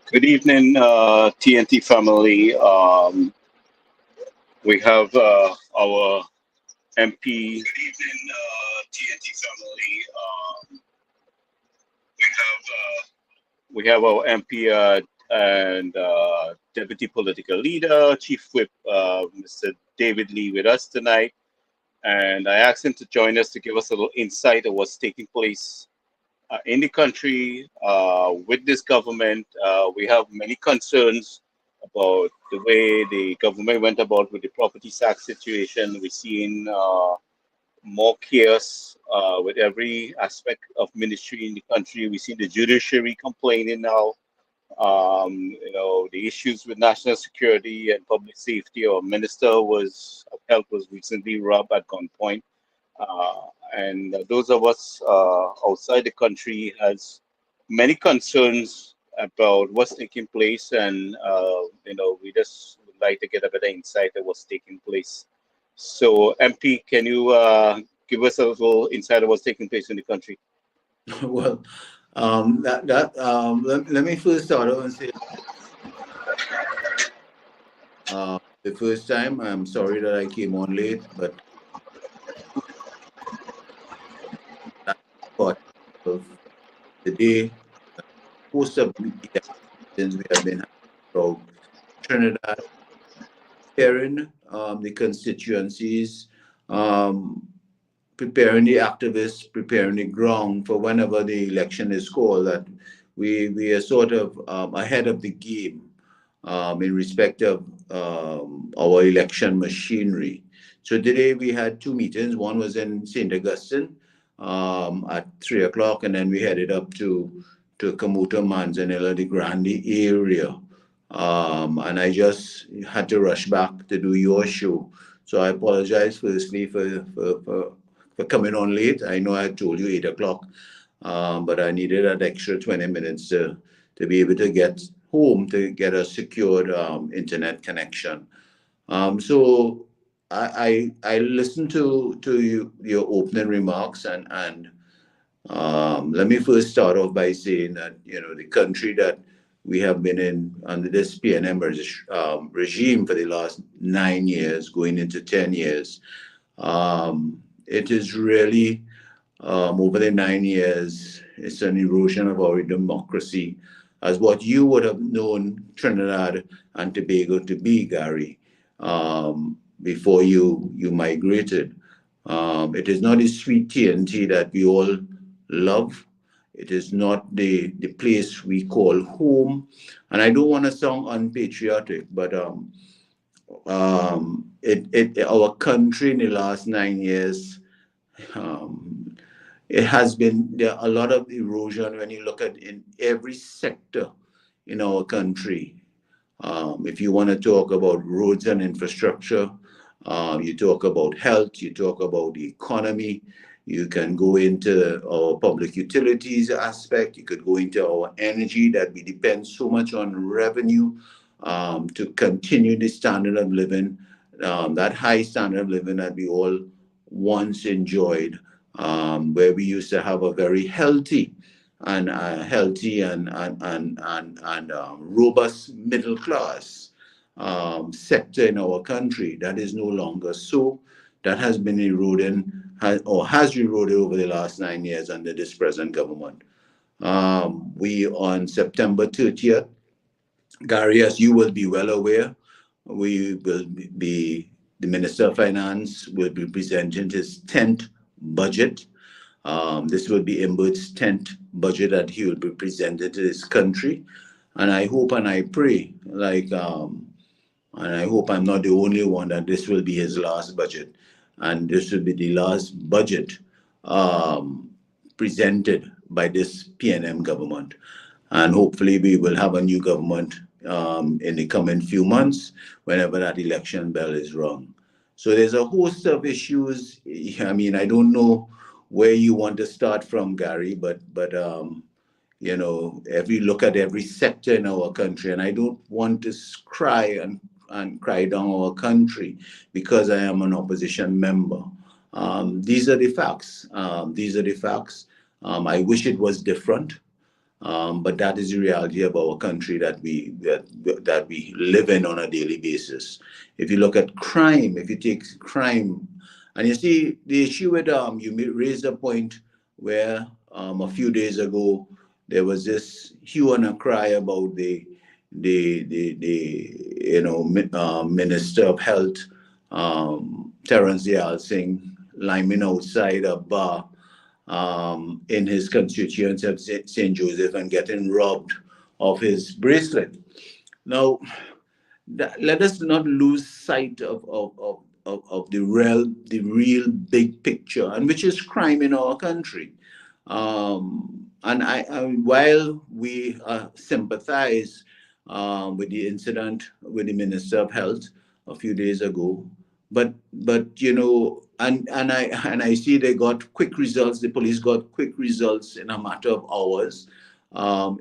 Good evening, TNT family. We have our MP. Good evening, TNT family. We have our MP and Deputy Political Leader, Chief Whip, Mr. David Lee, with us tonight. And I asked him to join us to give us a little insight of what's taking place in the country with this government. We have many concerns about the way the government went about with the property tax situation. We're seeing more chaos with every aspect of ministry in the country. We see the judiciary complaining now. The issues with national security and public safety. Our minister of health was recently robbed at gunpoint. And those of us outside the country has many concerns about what's taking place, and we just would like to get a better insight of what's taking place. So, MP, can you give us a little insight of what's taking place in the country? Well, let me first start off and say, the first time, I'm sorry that I came on late, but that's part of the day. Most of the elections we have been having throughout Trinidad, preparing the constituencies, um, preparing the activists, preparing the ground for whenever the election is called, that we are sort of ahead of the game in respect of our election machinery. So today we had two meetings. One was in St. Augustine at 3 o'clock, and then we headed up to Camuto, Manzanilla, the Grande area. And I just had to rush back to do your show. So I apologize firstly for coming on late. I know I told you 8 o'clock, but I needed an extra 20 minutes to be able to get home to get a secured internet connection. So I listened to your opening remarks, and let me first start off by saying that the country that we have been in under this PNM regime for the last 9 years, going into 10 years. It is really, over the 9 years, it's an erosion of our democracy as what you would have known Trinidad and Tobago to be, Gary, before you migrated. It is not the sweet TNT that we all love. It is not the place we call home. And I don't want to sound unpatriotic, but our country in the last 9 years, it has been there a lot of erosion when you look at in every sector in our country. If you want to talk about roads and infrastructure, you talk about health, you talk about the economy, you can go into our public utilities aspect, you could go into our energy that we depend so much on revenue to continue the standard of living, that high standard of living that we all once enjoyed, where we used to have a very healthy and robust middle class sector in our country. That is no longer so. That has been eroding, has eroded over the last 9 years under this present government. We on September 30th, Gary, as you will be well aware, we will be, the Minister of Finance will be presenting his 10th budget. This will be Imbert's 10th budget that he will be presenting to this country. And I hope and I pray, and I hope I'm not the only one, that this will be his last budget. And this will be the last budget presented by this PNM government. And hopefully we will have a new government in the coming few months, whenever that election bell is rung. So there's a host of issues. I mean, I don't know where you want to start from, Gary, but every look at every sector in our country, and I don't want to cry and cry down our country because I am an opposition member. These are the facts. I wish it was different. But that is the reality of our country that we live in on a daily basis. If you look at crime, if you take crime, and you see the issue with raised a point where a few days ago there was this hue and a cry about the Minister of Health, Terence Yal Singh, liming outside a bar in his constituency of St. Joseph and getting robbed of his bracelet. Now, let us not lose sight of the real big picture, and which is crime in our country. And while we sympathize with the incident with the Minister of Health a few days ago, but and I see they got quick results. The police got quick results in a matter of hours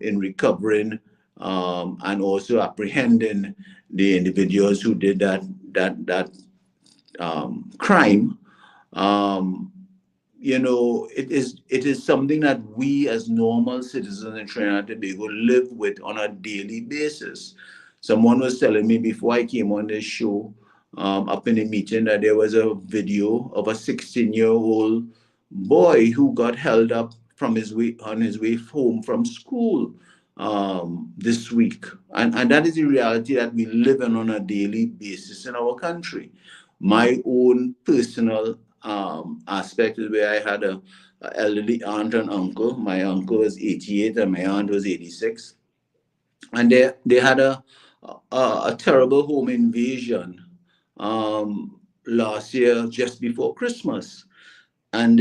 in recovering and also apprehending the individuals who did that crime. Um, it is something that we as normal citizens in Trinidad and Tobago live with on a daily basis. Someone was telling me before I came on this show, up in a meeting, that there was a video of a 16-year-old boy who got held up from his way on his way home from school this week, and that is the reality that we live in on a daily basis in our country. My own personal aspect is where I had a elderly aunt and uncle. My uncle was 88 and my aunt was 86, and they had a terrible home invasion last year just before Christmas, and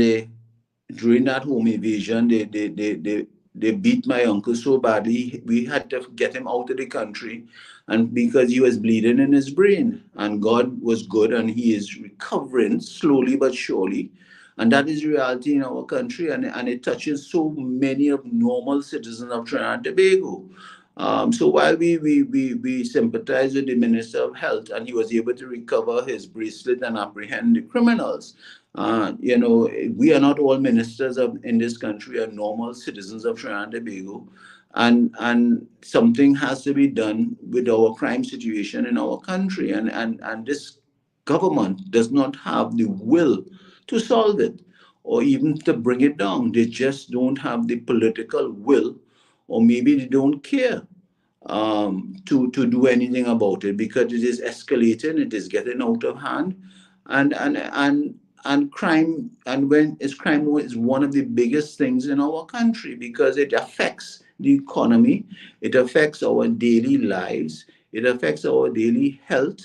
during that home invasion, they beat my uncle so badly we had to get him out of the country, and because he was bleeding in his brain. And God was good, and he is recovering slowly but surely. And that is reality in our country, and it touches so many of normal citizens of Trinidad and Tobago. So while we sympathize with the Minister of Health, and he was able to recover his bracelet and apprehend the criminals, we are not all ministers in this country. We are normal citizens of Trinidad and Tobago, and something has to be done with our crime situation in our country, and this government does not have the will to solve it or even to bring it down. They just don't have the political will, or maybe they don't care to do anything about it, because it is escalating, it is getting out of hand, and crime, and when it's crime is one of the biggest things in our country, because it affects the economy, it affects our daily lives, it affects our daily health.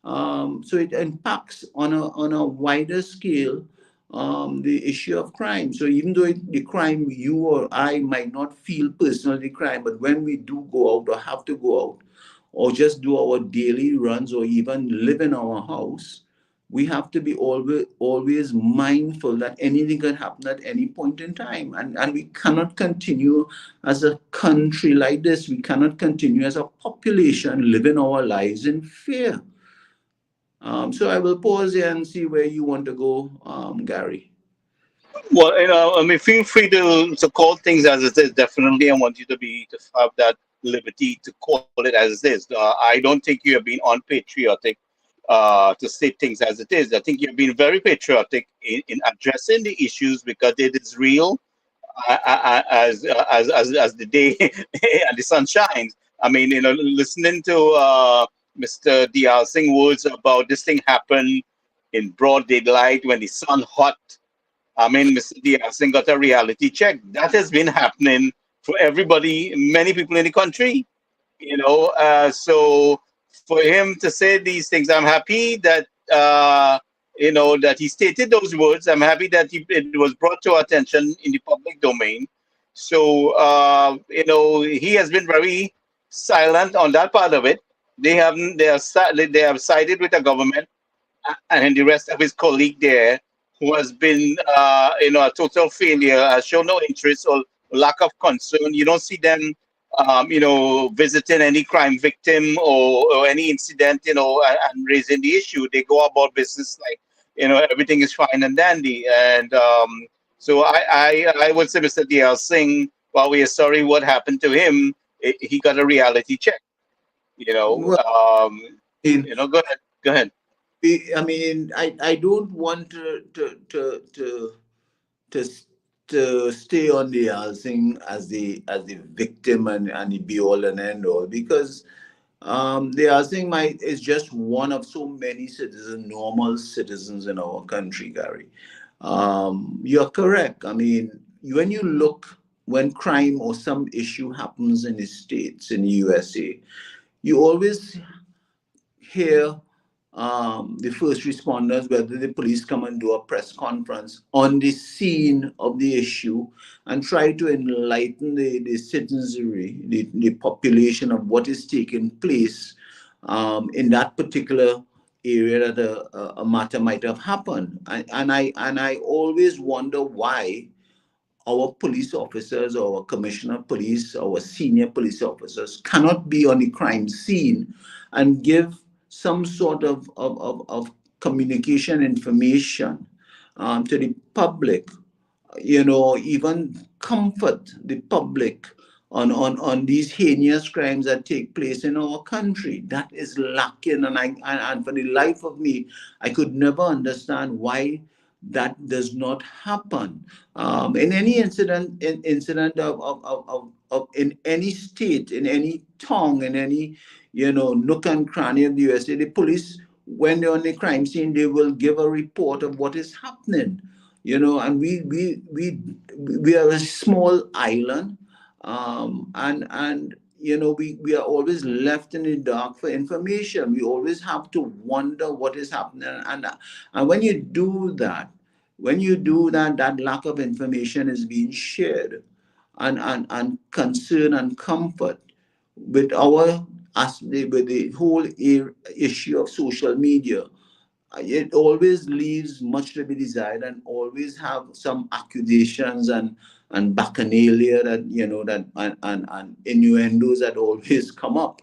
So it impacts on a wider scale the issue of crime. So even though the crime, you or I might not feel personally crime, but when we do go out or have to go out or just do our daily runs or even live in our house, we have to be always mindful that anything can happen at any point in time. And we cannot continue as a country like this. We cannot continue as a population living our lives in fear. So I will pause here and see where you want to go, Gary. Well, I mean, feel free to call things as it is. Definitely, I want you to have that liberty to call it as it is. I don't think you have been unpatriotic to state things as it is. I think you've been very patriotic in addressing the issues because it is real as the day and the sun shines. I mean, listening to Mr. Dial Singh words about this thing happen in broad daylight when the sun hot. I mean, Mr. Diaz got a reality check. That has been happening for everybody, many people in the country. So for him to say these things, I'm happy that that he stated those words. I'm happy that it was brought to our attention in the public domain. So he has been very silent on that part of it. They have sided with the government and the rest of his colleague there, who has been, a total failure, has shown no interest or lack of concern. You don't see them, visiting any crime victim or any incident, and raising the issue. They go about business like, everything is fine and dandy. And so I would say Mr. D.L. Singh while we are sorry what happened to him, he got a reality check. You know, Well, um, in, go ahead, go ahead. I mean, I don't want to to stay on the housing as the victim and the be all and end all, because the housing might is just one of so many citizens, normal citizens in our country, Gary. You're correct. I mean, when you look, when crime or some issue happens in the states, in the USA, you always hear the first responders, whether the police come and do a press conference on the scene of the issue and try to enlighten the citizenry, the population of what is taking place in that particular area that a matter might have happened. And I always wonder why our police officers, our commissioner of police, our senior police officers cannot be on the crime scene and give some sort of communication information to the public, even comfort the public on these heinous crimes that take place in our country. That is lacking, and for the life of me, I could never understand why that does not happen. In any incident of in any state, in any town, in any nook and cranny of the USA, the police, when they're on the crime scene, they will give a report of what is happening. And we are a small island, and we are always left in the dark for information. We always have to wonder what is happening, and when you do that, that lack of information is being shared, and concern and comfort with with the whole issue of social media. It always leaves much to be desired, and always have some accusations and bacchanalia that and innuendos that always come up,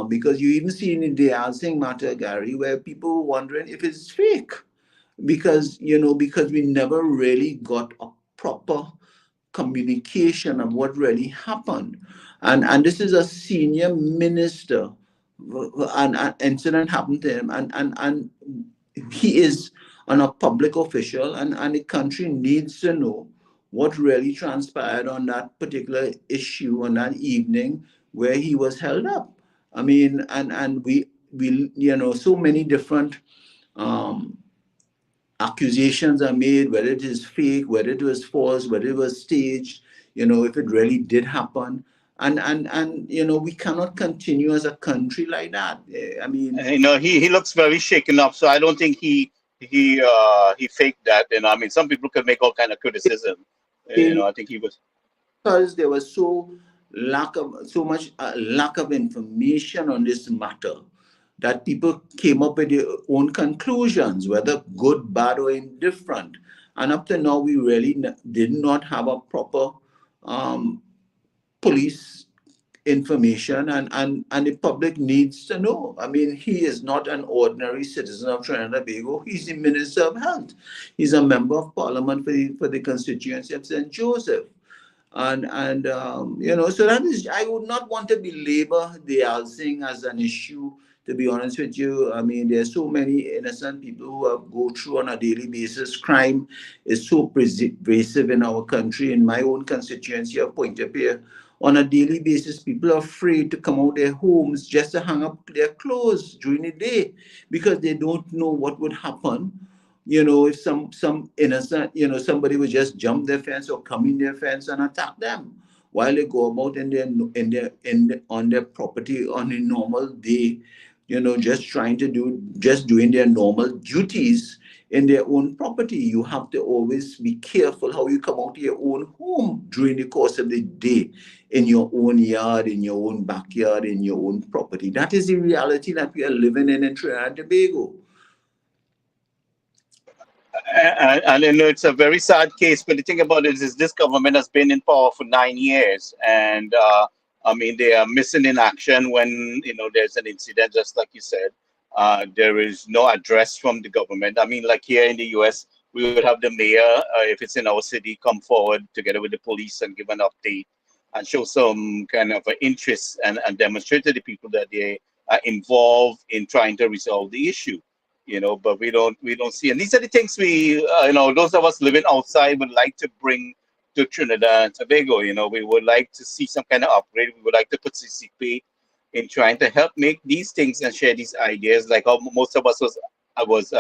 because you even see in the housing matter, Gary, where people were wondering if it's fake, because we never really got a proper communication of what really happened. And this is a senior minister, and an incident happened to him, and he is a public official, and the country needs to know what really transpired on that particular issue on that evening where he was held up. I mean, and we so many different um, accusations are made, whether it is fake, whether it was false, whether it was staged, if it really did happen. And we cannot continue as a country like that. I mean, He looks very shaken up, so I don't think he faked that. I mean, some people could make all kind of criticism. I think he was. because there was so much lack of information on this matter, that people came up with their own conclusions, whether good, bad, or indifferent. And up to now, we really did not have a proper um, police information, and the public needs to know. I mean, he is not an ordinary citizen of Trinidad and Tobago. He's the Minister of Health. He's a member of Parliament for the constituency of St. Joseph. So that is, I would not want to belabor the housing as an issue, to be honest with you. I mean, there's so many innocent people who go through on a daily basis. Crime is so pervasive in our country. In my own constituency of Point-A-Pierre, on a daily basis, people are afraid to come out their homes just to hang up their clothes during the day, because they don't know what would happen. If some innocent, somebody would just jump their fence or come in their fence and attack them while they go about on their property on a normal day, just doing their normal duties in their own property. You have to always be careful how you come out to your own home during the course of the day, in your own yard, in your own backyard, in your own property. That is the reality that we are living in Trinidad and Tobago. And it's a very sad case, but the thing about it is this government has been in power for 9 years, and I mean, they are missing in action when there's an incident, just like you said. There is no address from the government. I mean, like here in the US, we would have the mayor, if it's in our city, come forward together with the police and give an update and show some kind of interest and demonstrate to the people that they are involved in trying to resolve the issue. But we don't see, and these are the things we, those of us living outside would like to bring to Trinidad and Tobago. We would like to see some kind of upgrade. We would like to participate in trying to help make these things and share these ideas. Like how most of us was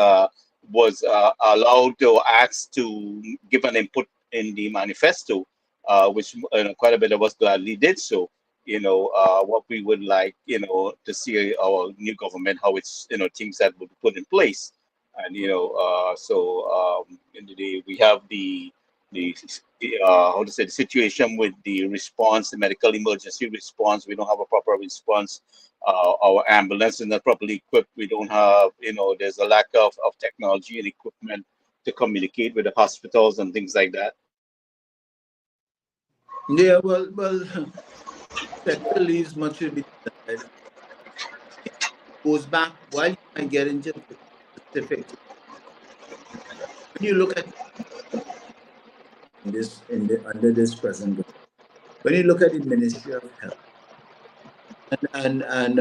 allowed to ask to give an input in the manifesto, which quite a bit of us gladly did so. What we would like, to see our new government, how it's, things that will be put in place. And, in the day, we have the how to say, the situation with the response, the medical emergency response. We don't have a proper response. Our ambulance is not properly equipped. We don't have, there's a lack of technology and equipment to communicate with the hospitals and things like that. Yeah, well, sector leaves much to be desired. Goes back while you might get into specifics. When you look at under this present government, when you look at the Ministry of Health, and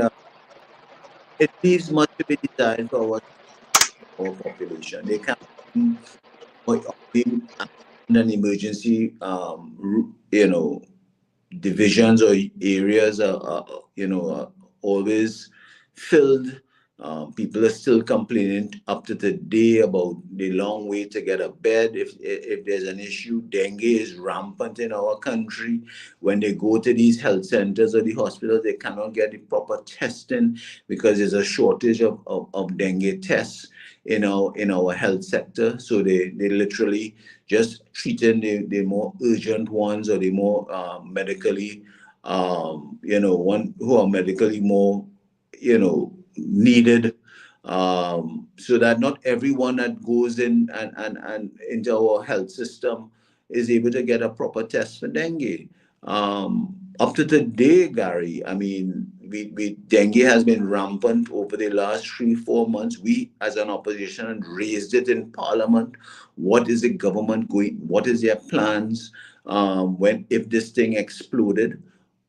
it leaves much to be desired for our population. They can't be an emergency, divisions or areas are always filled. People are still complaining up to today about the long wait to get a bed. If there's an issue, dengue is rampant in our country. When they go to these health centers or the hospitals, they cannot get the proper testing because there's a shortage of dengue tests in our health sector. So they literally just treating the more urgent ones or the more medically, one who are medically more, needed, so that not everyone that goes in and into our health system is able to get a proper test for dengue. Up to today, Gary, I mean, we dengue has been rampant over the last 3-4 months. We, as an opposition, raised it in Parliament. What is the government going? What is their plans if this thing exploded?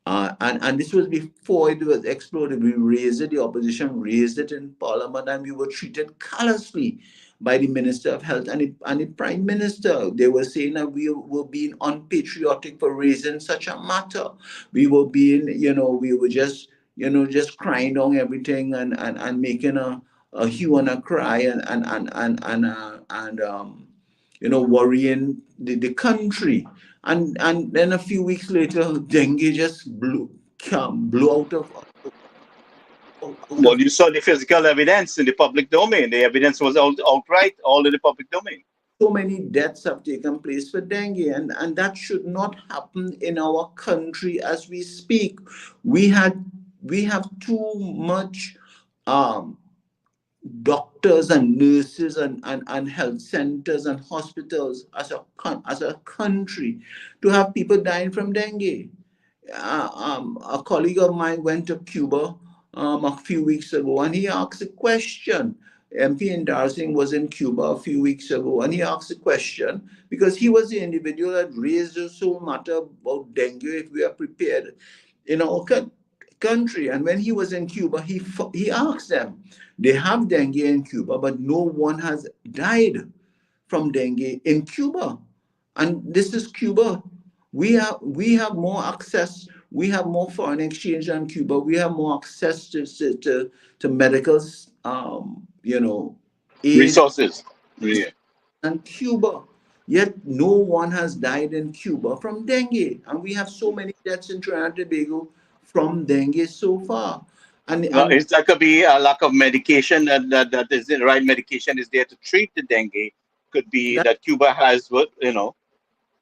And this was before it was exploded. We raised it, the opposition raised it in Parliament, and we were treated callously by the Minister of Health and the Prime Minister. They were saying that we were being unpatriotic for raising such a matter. We were being, we were just crying down everything and making a hue and a cry and worrying the country. And then a few weeks later, dengue just blew out Well, you saw the physical evidence in the public domain. The evidence was outright all in the public domain. So many deaths have taken place for dengue, and that should not happen in our country as we speak. We have too much doctors and nurses and health centers and hospitals as a country to have people dying from dengue. A colleague of mine went to Cuba a few weeks ago, and he asked a question. MP Indarsing was in Cuba a few weeks ago, and he asked a question because he was the individual that raised this whole matter about dengue, if we are prepared in our country. And when he was in Cuba, he asked them, they have dengue in Cuba, but no one has died from dengue in Cuba. And this is Cuba. We have more access. We have more foreign exchange than Cuba. We have more access to medical, aid Resources. Yeah. than Cuba. Yet no one has died in Cuba from dengue, and we have so many deaths in Trinidad and Tobago from dengue so far. And That could be a lack of medication. That is the right medication is there to treat the dengue. Could be that Cuba has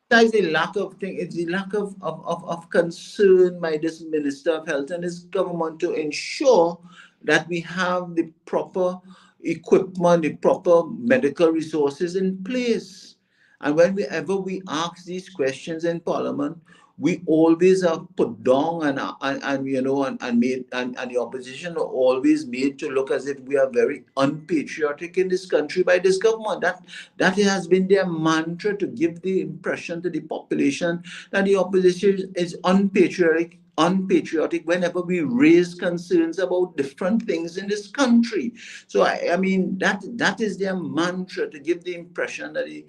There's a lack of thing. It's a lack of concern by this Minister of Health and his government to ensure that we have the proper equipment, the proper medical resources in place. And whenever we ask these questions in Parliament, we always are put down and you know and made and the opposition are always made to look as if we are very unpatriotic in this country by this government. That has been their mantra, to give the impression to the population that the opposition is unpatriotic whenever we raise concerns about different things in this country. So I mean that is their mantra, to give the impression that the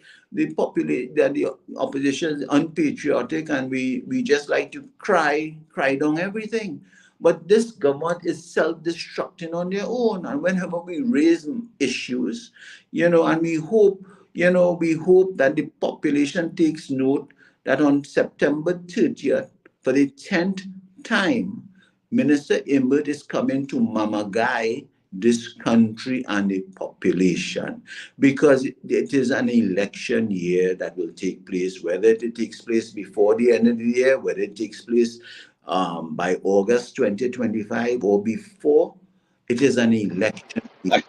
opposition is unpatriotic, and we just like to cry down everything. But this government is self-destructing on their own. And whenever we raise issues, and we hope that the population takes note that on September 30th, for the 10th time, Minister Imbert is coming to Mamagai, this country and the population, because it is an election year that will take place, whether it takes place before the end of the year, whether it takes place by August 2025 or before. It is an election year.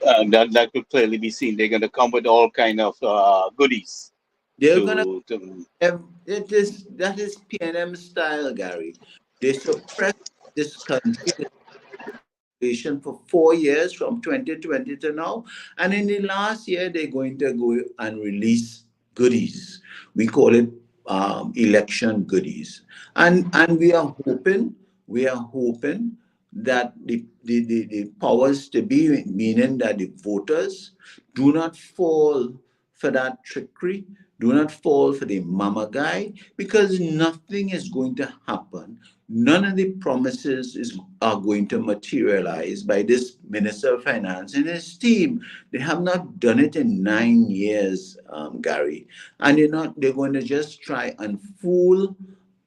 That could clearly be seen. They're going to come with all kind of goodies. They're gonna that is PNM style, Gary. They suppress this country for 4 years from 2020 to now. And in the last year, they're going to go and release goodies. We call it election goodies. And we are hoping that the powers to be, meaning that the voters do not fall for that trickery, do not fall for the mama guy, because nothing is going to happen. None of the promises are going to materialize by this Minister of Finance and his team. They have not done it in 9 years, Gary. And they're going to just try and fool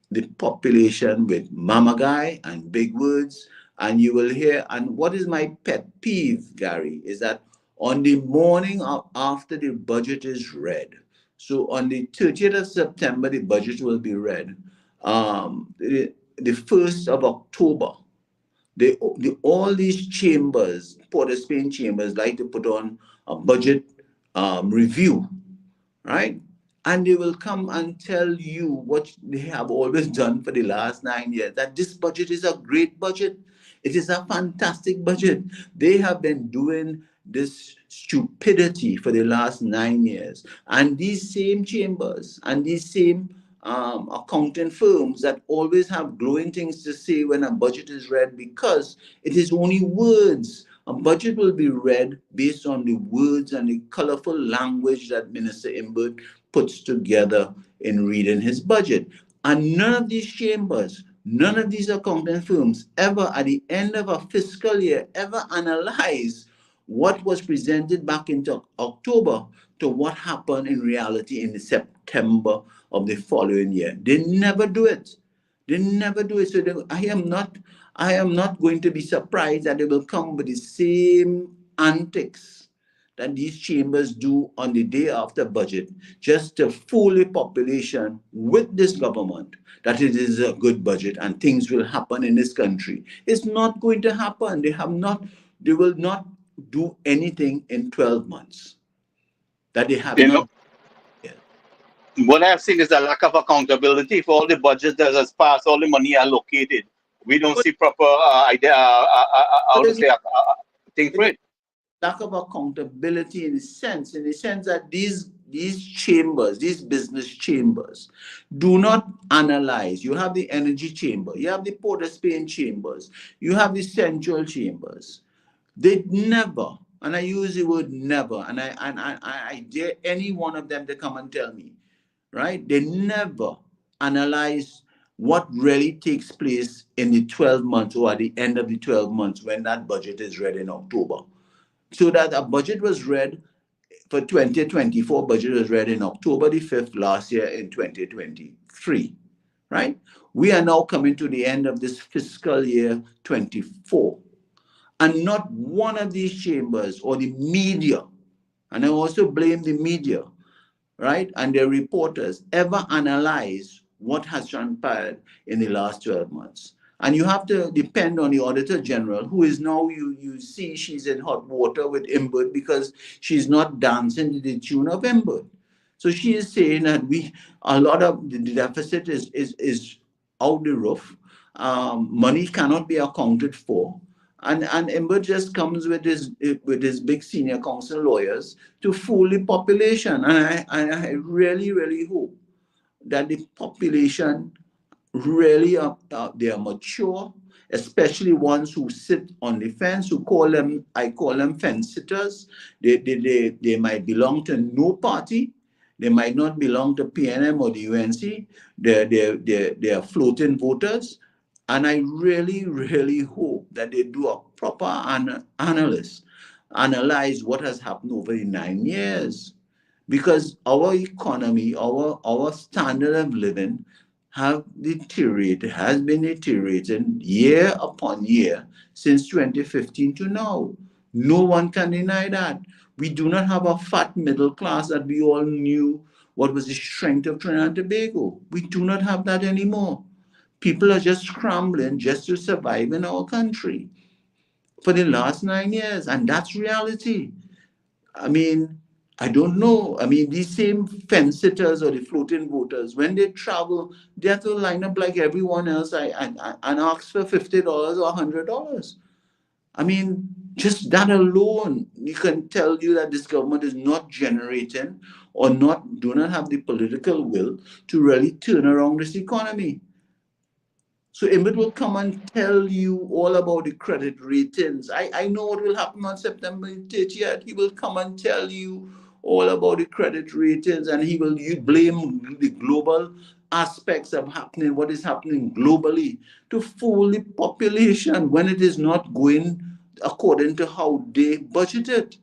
the population with mama guy and big words. And you will hear, and what is my pet peeve, Gary, is that on the morning after the budget is read, so on the 30th of September, the budget will be read. The 1st of October, all these chambers, Port of Spain chambers, like to put on a budget review, right? And they will come and tell you what they have always done for the last 9 years, that this budget is a great budget. It is a fantastic budget. They have been doing this stupidity for the last 9 years. And these same chambers and these same accounting firms that always have glowing things to say when a budget is read, because it is only words. A budget will be read based on the words and the colorful language that Minister Imbert puts together in reading his budget. And none of these chambers, none of these accounting firms ever at the end of a fiscal year ever analyze what was presented back in October to what happened in reality in September of the following year. They never do it. They never do it. So I am not going to be surprised that they will come with the same antics that these chambers do on the day after budget, just to fool the population with this government that it is a good budget and things will happen in this country. It's not going to happen. They will not do anything in 12 months that they have not. What I've seen is a lack of accountability for all the budgets that has passed, all the money allocated. We don't see proper thing for it. Lack of accountability in the sense that these chambers, these business chambers, do not analyze. You have the energy chamber, you have the Port of Spain chambers, you have the central chambers. They never, and I use the word never, and I dare any one of them to come and tell me, right? They never analyze what really takes place in the 12 months or at the end of the 12 months when that budget is read in October. So that a budget was read for 2024, budget was read in October the 5th last year in 2023, right? We are now coming to the end of this fiscal year 24. And not one of these chambers or the media, and I also blame the media, right, and their reporters, ever analyze what has transpired in the last 12 months. And you have to depend on the Auditor General, who is now, you see she's in hot water with Imbert because she's not dancing to the tune of Imbert. So she is saying that a lot of the deficit is out the roof. Money cannot be accounted for. And Ember just comes with his big senior council lawyers to fool the population. And I really, really hope that the population really they are mature, especially ones who sit on the fence, who call them, I call them fence sitters. They might belong to no party. They might not belong to PNM or the UNC. They're floating voters. And I really, really hope that they do a proper analyze what has happened over the 9 years, because our economy, our standard of living has been deteriorating year upon year since 2015 to now. No one can deny that. We do not have a fat middle class that we all knew what was the strength of Trinidad and Tobago. We do not have that anymore. People are just scrambling just to survive in our country for the last 9 years, and that's reality. I mean, I don't know. I mean, these same fence sitters or the floating voters, when they travel, they have to line up like everyone else and ask for $50 or $100. I mean, just that alone, you can tell you that this government is not generating or do not have the political will to really turn around this economy. So Emmett will come and tell you all about the credit ratings. I know what will happen on September 30th. He will come and tell you all about the credit ratings, and you blame the global aspects of happening, what is happening globally, to fool the population when it is not going according to how they budgeted.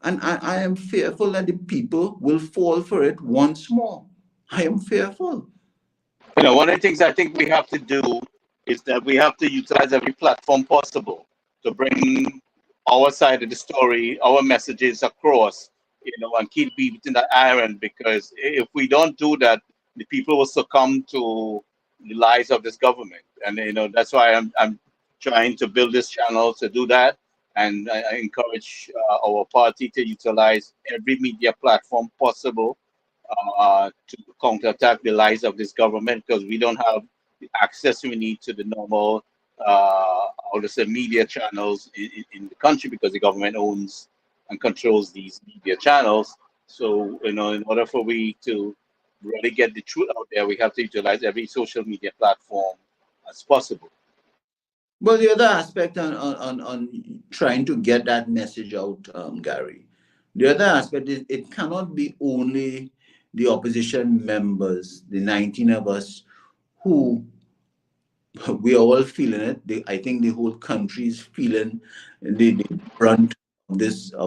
And I am fearful that the people will fall for it once more. I am fearful. One of the things I think we have to do is that we have to utilize every platform possible to bring our side of the story, our messages across, and keep beating that iron. Because if we don't do that, the people will succumb to the lies of this government. And that's why I'm trying to build this channel to do that. And I encourage our party to utilize every media platform possible to counterattack the lies of this government, because we don't have the access we need to the normal, how to say, media channels in the country, because the government owns and controls these media channels. So, in order for we to really get the truth out there, we have to utilize every social media platform as possible. Well, the other aspect on trying to get that message out, Gary, the other aspect is it cannot be only the opposition members, the 19 of us, who we are all feeling it. I think the whole country is feeling the brunt of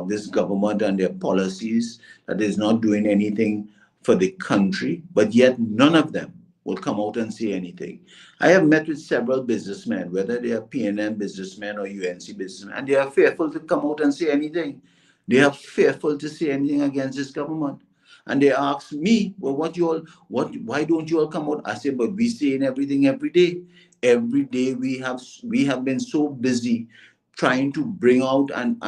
this government and their policies, that is not doing anything for the country, but yet none of them will come out and say anything. I have met with several businessmen, whether they are PNM businessmen or UNC businessmen, and they are fearful to come out and say anything. They are fearful to say anything against this government. And they ask me, well, why don't you all come out? I say, but we saying everything every day. Every day we have been so busy trying to bring out and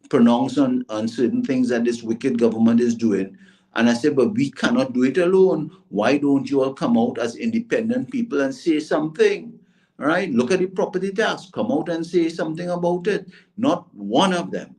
pronounce on certain things that this wicked government is doing. And I said, but we cannot do it alone. Why don't you all come out as independent people and say something? All right, look at the property tax. Come out and say something about it. Not one of them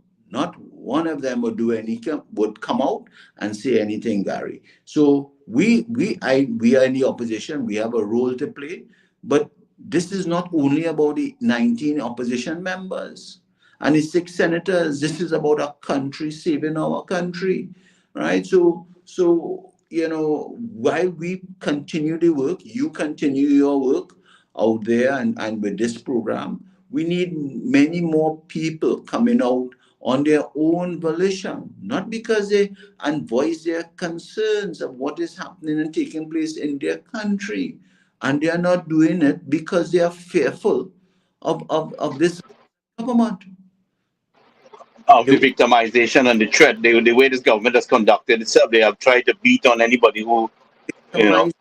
would come out and say anything, Gary. So we are in the opposition. We have a role to play, but this is not only about the 19 opposition members and the 6 senators. This is about our country, saving our country, right? So while we continue the work, you continue your work out there, and with this program, we need many more people coming out on their own volition, not because they and voice their concerns of what is happening and taking place in their country. And they are not doing it because they are fearful of this government. Of the victimization and the threat, the way this government has conducted itself, they have tried to beat on anybody who, you know.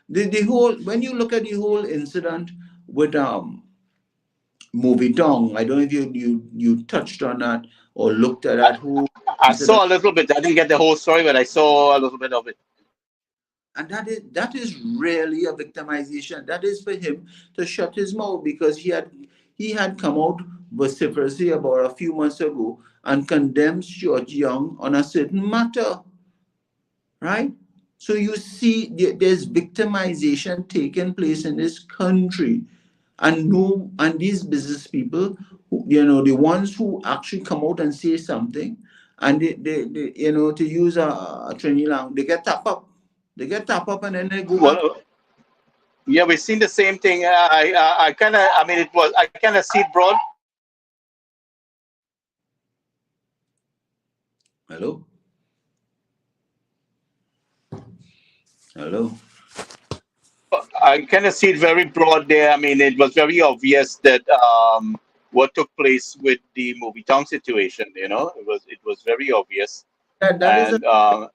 The whole, when you look at the whole incident with Movie Dong, I don't know if you touched on that or looked at that. Who I saw a little bit. I didn't get the whole story, but I saw a little bit of it. And that is really a victimization. That is for him to shut his mouth, because he had come out vociferously about a few months ago and condemned Stuart Young on a certain matter, right? So you see, there's victimization taking place in this country, and no, and these business people, the ones who actually come out and say something, and they to use a Trini language, they get tap up, and then they go back. Well, yeah, we've seen the same thing. I kind of, I mean, it was, I kind of see it broad. Hello, hello. I kind of see it very broad there. I mean, it was very obvious that what took place with the movie town situation. It was very obvious, That is a and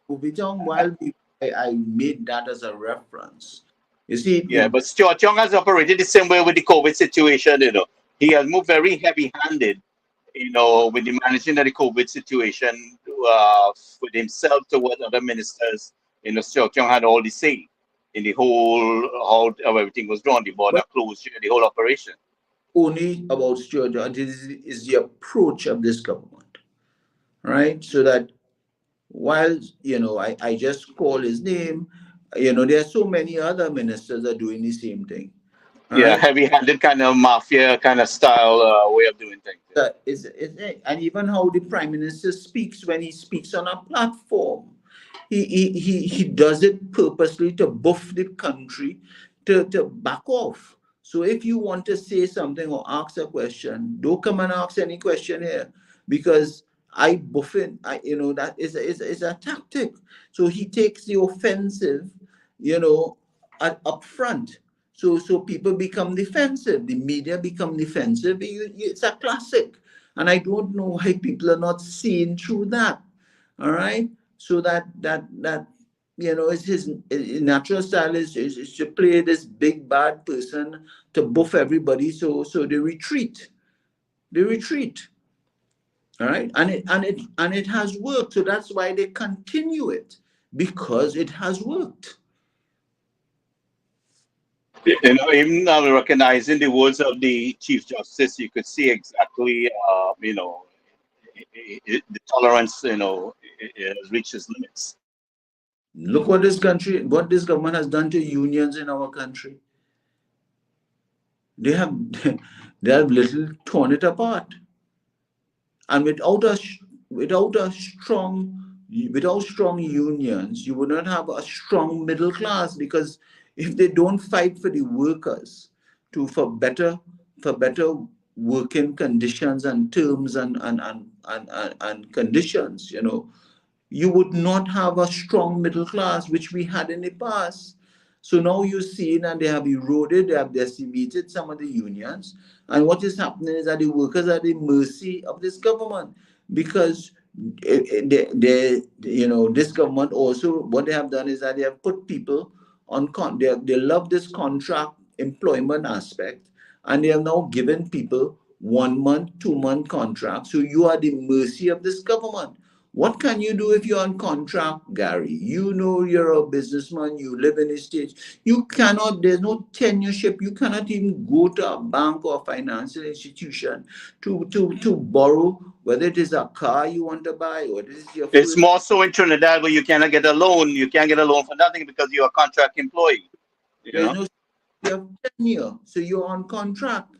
movie song. While I made that as a reference. You see, yeah. But Stuart Young has operated the same way with the COVID situation. He has moved very heavy-handed. With the managing of the COVID situation, with himself towards other ministers. Stuart Young had all the say in the whole how everything was done, the border but closure, the whole operation. only about Stuart, and this is the approach of this government, right? So that while I just call his name, there are so many other ministers that are doing the same thing, all Yeah, right? heavy-handed kind of mafia kind of style way of doing things. And even how the prime minister speaks when he speaks on a platform, he does it purposely to buff the country to back off. So if you want to say something or ask a question, don't come and ask any question here, because I buff it. That is a tactic. So he takes the offensive, up front. So people become defensive. The media become defensive. It's a classic, and I don't know why people are not seeing through that. All right. So that it's his natural style is to play this big bad person to buff everybody. So they retreat. They retreat. All right. And it has worked. So that's why they continue it, because it has worked. Even recognizing the words of the Chief Justice, you could see exactly, the tolerance, it has reached its limits. Look what this government has done to unions in our country. They have they have little torn it apart. And without strong unions, you would not have a strong middle class, because if they don't fight for the workers for better working conditions and terms and conditions, you would not have a strong middle class, which we had in the past. So now you're seeing that they have eroded, they have decimated some of the unions. And what is happening is that the workers are at the mercy of this government, because this government also, what they have done is that they have put people on, they love this contract employment aspect, and they have now given people 1 month, 2 month contracts. So you are the mercy of this government. What can you do if you're on contract, Gary? You're a businessman, you live in the States. You cannot, there's no tenureship. You cannot even go to a bank or a financial institution to borrow, whether it is a car you want to buy or this is your It's first. more so in Trinidad where you cannot get a loan. You can't get a loan for nothing because you're a contract employee. You There's know. no you have tenure. So you're on contract.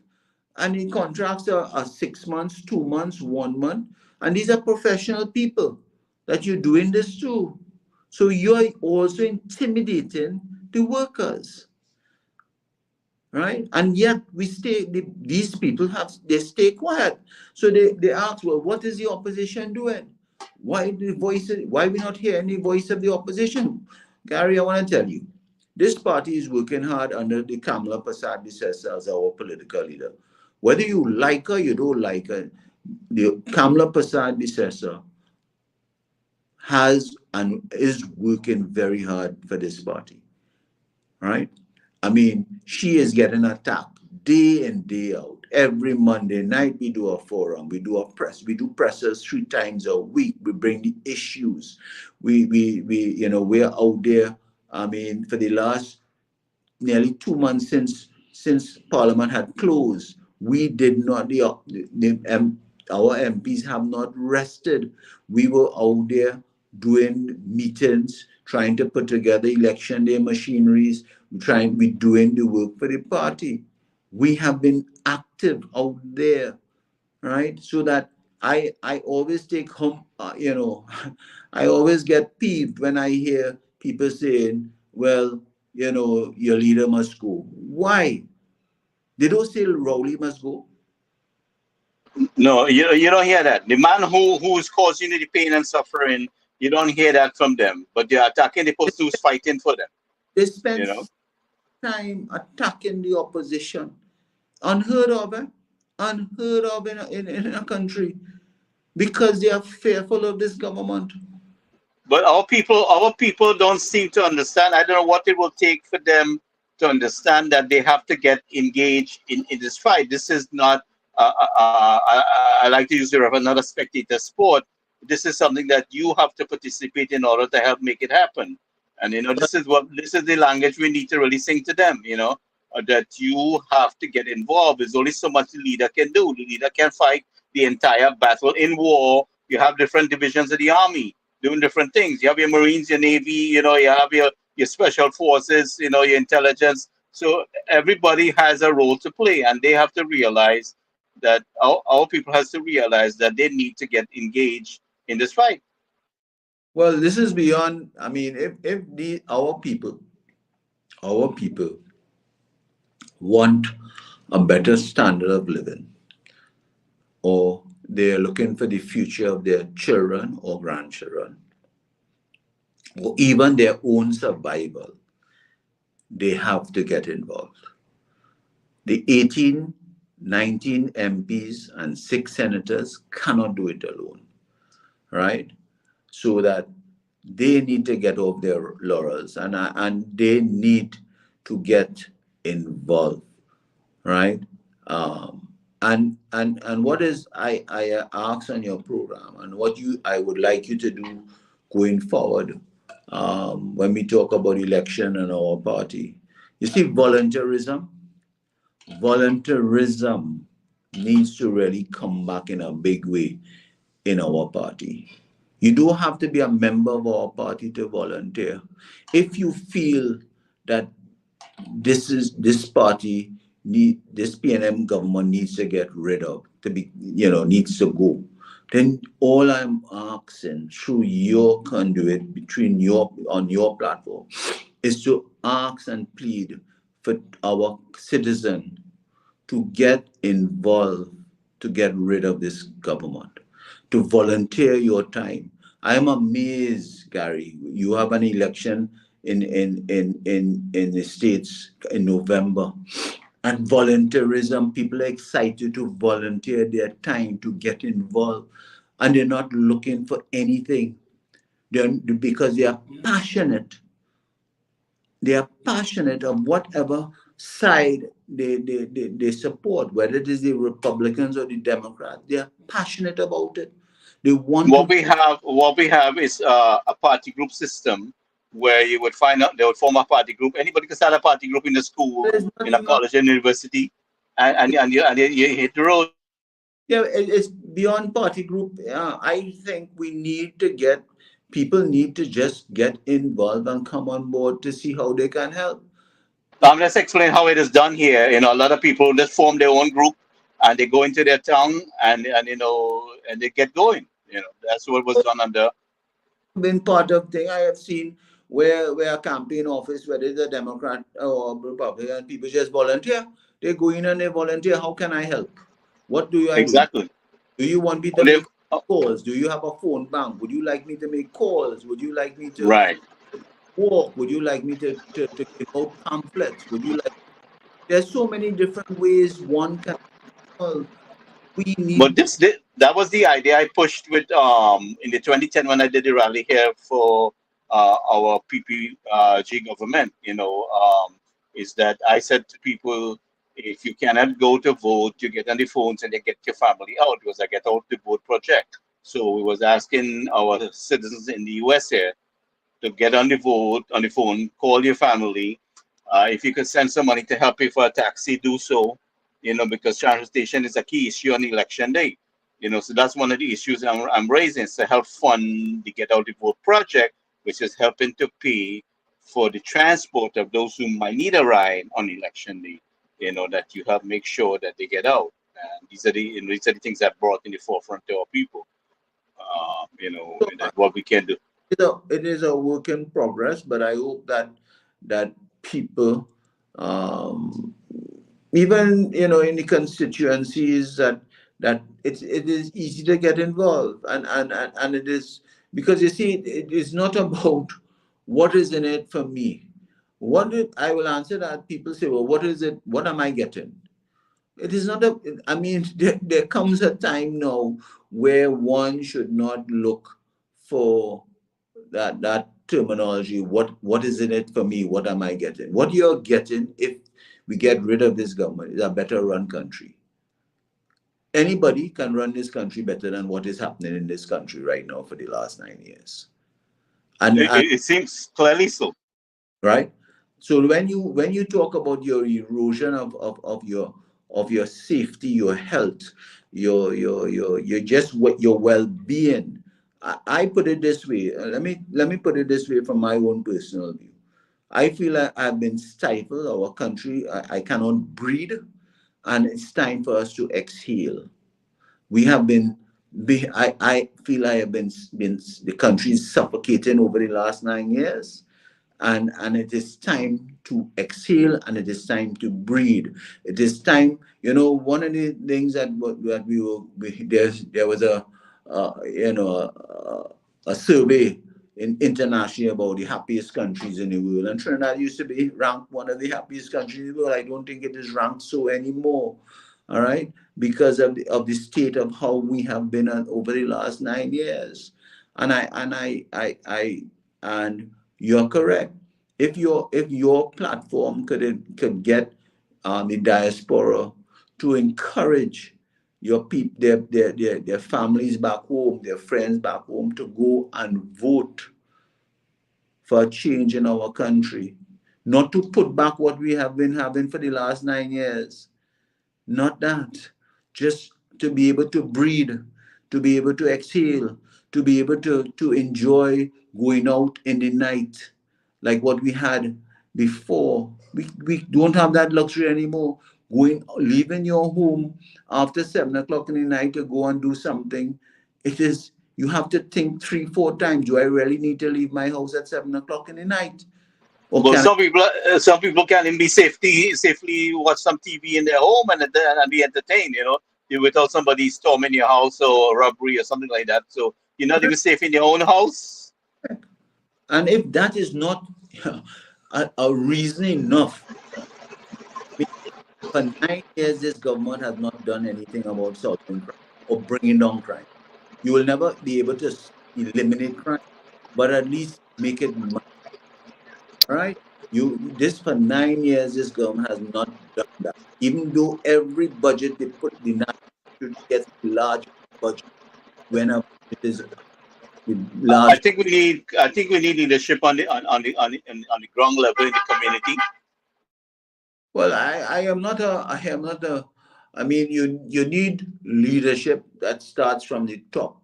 And the contracts are 6 months, 2 months, 1 month. And these are professional people that you're doing this to. So you're also intimidating the workers, right? And yet these people they stay quiet. So they ask, well, what is the opposition doing? Why we not hear any voice of the opposition? Gary, I want to tell you, this party is working hard under the Kamala Prasad Bisesa as our political leader. Whether you like her, you don't like her, the Kamala Prasad Bisesa has and is working very hard for this party, right? I mean, she is getting attacked day in, day out. Every Monday night we do a forum, we do a press, we do presses 3 times a week. We bring the issues. We're out there. I mean, for the last nearly 2 months since Parliament had closed, we did not our MPs have not rested. We were out there doing meetings, trying to put together election day machineries, we doing the work for the party. We have been active out there, right? So that I always take home, I always get peeved when I hear people saying, well, your leader must go. Why? They don't say Rowley must go. No, you don't hear that. The man who's causing you the pain and suffering, you don't hear that from them. But they're attacking the person who's fighting for them. They spend You know. time attacking the opposition. Unheard of, eh? Unheard of in a country because they are fearful of this government. But our people don't seem to understand. I don't know what it will take for them to understand that they have to get engaged in this fight. This is not. I like to use the reference, not a spectator sport. This is something that you have to participate in order to help make it happen. And this is the language we need to really sing to them. That you have to get involved. There's only so much the leader can do. The leader can fight the entire battle. In war, you have different divisions of the army doing different things. You have your Marines, your Navy, you have your special forces, your intelligence. So everybody has a role to play, and they have to realize that our people has to realize that they need to get engaged in this fight. Well, this is beyond. I mean, if our people want a better standard of living, or they're looking for the future of their children or grandchildren, or even their own survival, they have to get involved. The 18, 19 MPs and 6 senators cannot do it alone, right? So that they need to get off their laurels, and they need to get involved, right? And what is I ask on your program, and what I would like you to do going forward, when we talk about election and our party. You see, volunteerism needs to really come back in a big way in our party. You don't have to be a member of our party to volunteer. If you feel that this party this PNM government needs to get rid of, needs to go, then all I'm asking through your conduit on your platform is to ask and plead for our citizen to get involved, to get rid of this government, to volunteer your time. I'm amazed, Gary. You have an election in the States in November. And volunteerism, people are excited to volunteer their time to get involved. And they're not looking for anything. Because they are passionate. They are passionate of whatever side they support, whether it is the Republicans or the Democrats. They are passionate about it. They want What to. we have is a party group system where you would find out they would form a party group. Anybody can start a party group in the school, There's not in a even. college, and university, and you hit the road. Yeah, it's beyond party group. I think people need to just get involved and come on board to see how they can help. Let's explain how it is done here. A lot of people just form their own group and they go into their town and they get going. That's what was done under. Been part of thing I have seen where a campaign office, whether it's a Democrat or Republican, people just volunteer. They go in and they volunteer. How can I help? What do I do? Exactly. Do you want me to Only- make calls? Do you have a phone bank? Would you like me to make calls? Would you like me to Right. walk? Would you like me to give out pamphlets? Would you like? There's so many different ways one can help. We But need. that was the idea I pushed with in the 2010 when I did the rally here for our PPG government. Is that I said to people, If you cannot go to vote, you get on the phones and you get your family out. It was a Get Out the Vote project. So we was asking our citizens in the US here to get on the vote on the phone, call your family. If you could send some money to help pay for a taxi, do so. Because transportation is a key issue on election day. So that's one of the issues I'm raising, is to help fund the Get Out the Vote project, which is helping to pay for the transport of those who might need a ride on election day. That you help make sure that they get out. And these are the things that brought in the forefront to our people. So, That what we can do. it is a work in progress, but I hope that people, um, even in the constituencies, that it is easy to get involved, and it is, because you see, it is not about what is in it for me. I will answer that. People say, well, what is it? What am I getting? It is not a, I mean, there comes a time now where one should not look for that terminology. What is in it for me? What am I getting? What you're getting, if we get rid of this government, is a better run country. Anybody can run this country better than what is happening in this country right now for the last 9 years. It, And it seems clearly so. right? So when you talk about your erosion of your safety, your health, your just what your well-being, I put it this way. Let me put it this way from my own personal view. I feel like I've been stifled. Our country, I cannot breathe, and it's time for us to exhale. We have been. I feel I have been the country is suffocating over the last 9 years, and it is time to exhale, and it is time to breathe. It is time. One of the things that there was a survey internationally about the happiest countries in the world, and Trinidad used to be ranked one of the happiest countries in the world. I don't think it is ranked so anymore. All right, because of the state of how we have been over the last 9 years, and you're correct. If your platform could get the diaspora to encourage your people, their families back home, their friends back home, to go and vote for a change in our country, not to put back what we have been having for the last 9 years, not that. Just to be able to breathe, to be able to exhale, to be able to enjoy going out in the night like what we had before. We don't have that luxury anymore. Leaving your home after 7 o'clock in the night to go and do something, you have to think 3, 4 times. Do I really need to leave my house at 7 o'clock in the night? Or Well, can I? some people can even be safely watch some TV in their home and be entertained. Without somebody storming your house or robbery or something like that. So you're not even safe in your own house. And if that is not a reason enough, I mean, for 9 years, this government has not done anything about solving crime or bringing down crime. You will never be able to eliminate crime, but at least make it right. This for 9 years, this government has not done that. Even though every budget they put, the national gets a large budget whenever it is I large. think we need leadership on the ground level in the community. Well, I am not a, I mean, you need leadership that starts from the top.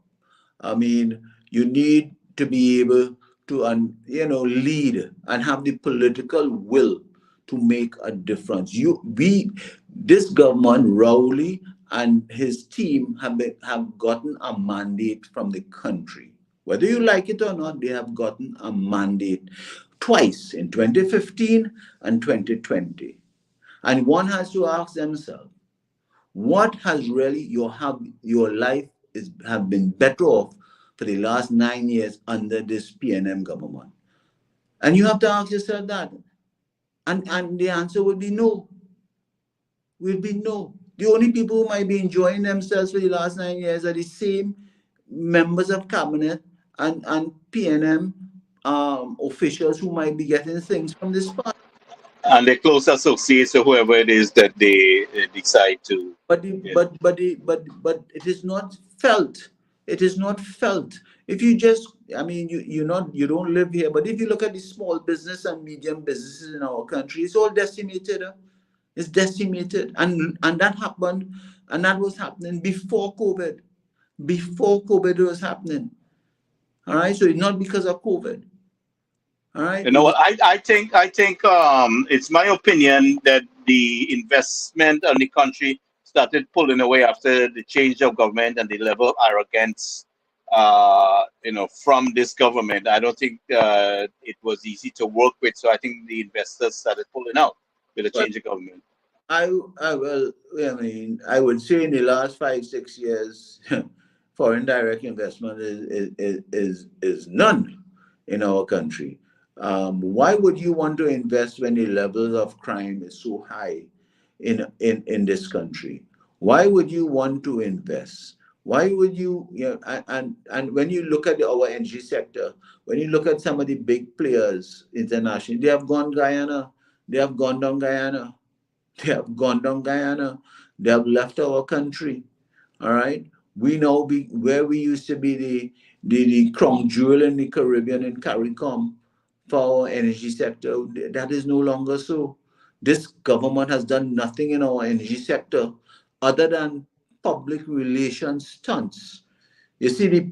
I mean, you need to be able to, lead and have the political will to make a difference. This government, Rowley and his team have gotten a mandate from the country. Whether you like it or not, they have gotten a mandate twice, in 2015 and 2020. And one has to ask themselves, what has really your life have been better off for the last 9 years under this PNM government? And you have to ask yourself that. And the answer would be no. Will be no. The only people who might be enjoying themselves for the last 9 years are the same members of cabinet and PNM officials who might be getting things from this part. and the close associates or whoever it is that they decide to. But the, Yeah. but it is not felt. It is not felt. If you just, I mean, you don't live here, but if you look at the small business and medium businesses in our country, it's all decimated. It's decimated, and that happened, and that was happening before COVID. Before COVID was happening. All right, so it's not because of COVID. All right, You it know, was. I think it's my opinion that the investment on the country started pulling away after the change of government and the level of arrogance, from this government. I don't think it was easy to work with, so I think the investors started pulling out with the Well, change of government. I mean, I would say in the last 5 6 years, foreign direct investment is none in our country. Why would you want to invest when the levels of crime is so high in this country? Why would you want to invest? Why would you, and when you look at our energy sector, when you look at some of the big players internationally, they have gone Guyana, they have gone down Guyana, they have gone down Guyana. They have left our country. All right. We now be where we used to be the crown jewel in the Caribbean and CARICOM for our energy sector. That is no longer so. This government has done nothing in our energy sector other than public relations stunts. You see,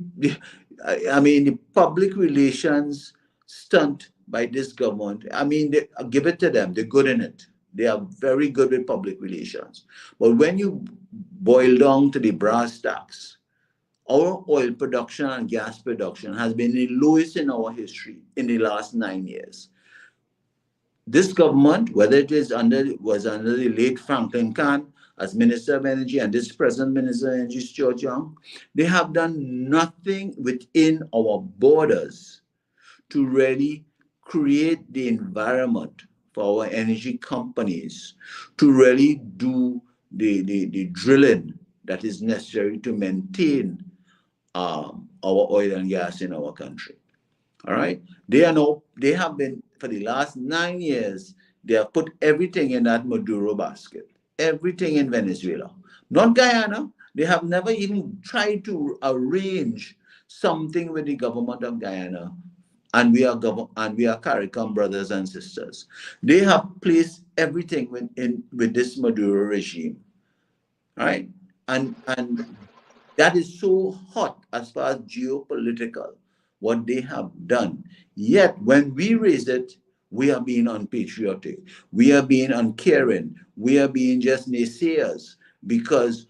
I mean, the public relations stunt by this government. I mean, give it to them. They're good in it. They are very good with public relations. But when you boil down to the brass tacks, our oil production and gas production has been the lowest in our history in the last 9 years. This government, whether it is was under the late Franklin Khan as Minister of Energy and this present Minister of Energy, Stuart Young, they have done nothing within our borders to really create the environment for our energy companies to really do the drilling that is necessary to maintain our oil and gas in our country. All right. They have been, for the last 9 years, they have put everything in that Maduro basket, everything in Venezuela, not Guyana. They have never even tried to arrange something with the government of Guyana. And we are CARICOM brothers and sisters. They have placed everything with this Maduro regime, right? And that is so hot as far as geopolitical, what they have done. Yet when we raise it, we are being unpatriotic. We are being uncaring. We are being just naysayers because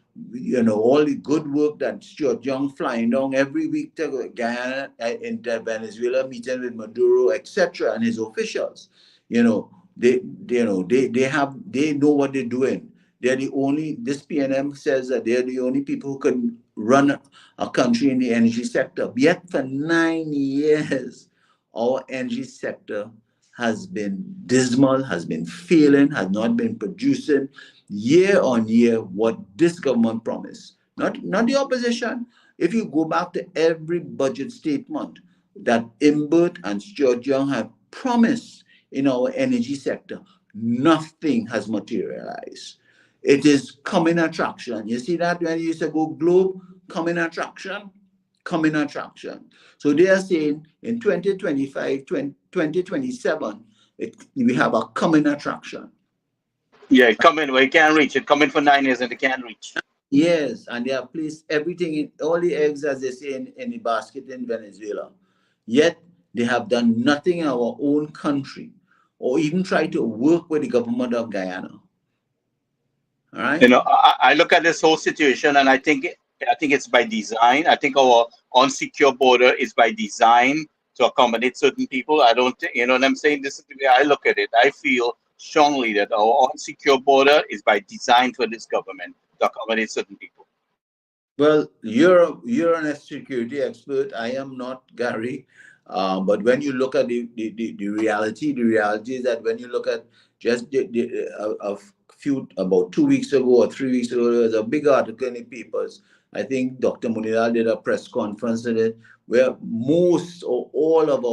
all the good work that Stuart Young flying down every week to Guyana, into Venezuela, meeting with Maduro, etc., and his officials. They know what they're doing. They're the only, this PNM says that they're the only people who can run a country in the energy sector. Yet for 9 years, our energy sector has been dismal, has been failing, has not been producing year on year what this government promised. Not the opposition. If you go back to every budget statement that Imbert and Stuart Young have promised in our energy sector, nothing has materialized. It is coming attraction. You see that when you used to go globe, coming attraction, coming attraction. So they are saying in 2025, 2027, we have a coming attraction. Yeah, it coming. We can't reach it. Coming for 9 years and they can't reach. Yes, and they have placed everything in, all the eggs, as they say, in the basket in Venezuela. Yet they have done nothing in our own country or even tried to work with the government of Guyana. All right? I look at this whole situation and I think it's by design. I think our unsecure border is by design to accommodate certain people. I don't think, what I'm saying? This is the way I look at it. I feel strongly that our unsecure border is by design for this government to accommodate certain people. Well, you're an security expert. I am not, Gary. But when you look at the reality, the reality is that when you look at just a few, about 2 weeks ago or 3 weeks ago, there was a big article in the papers. I think Dr. Munira did a press conference in it where most or all of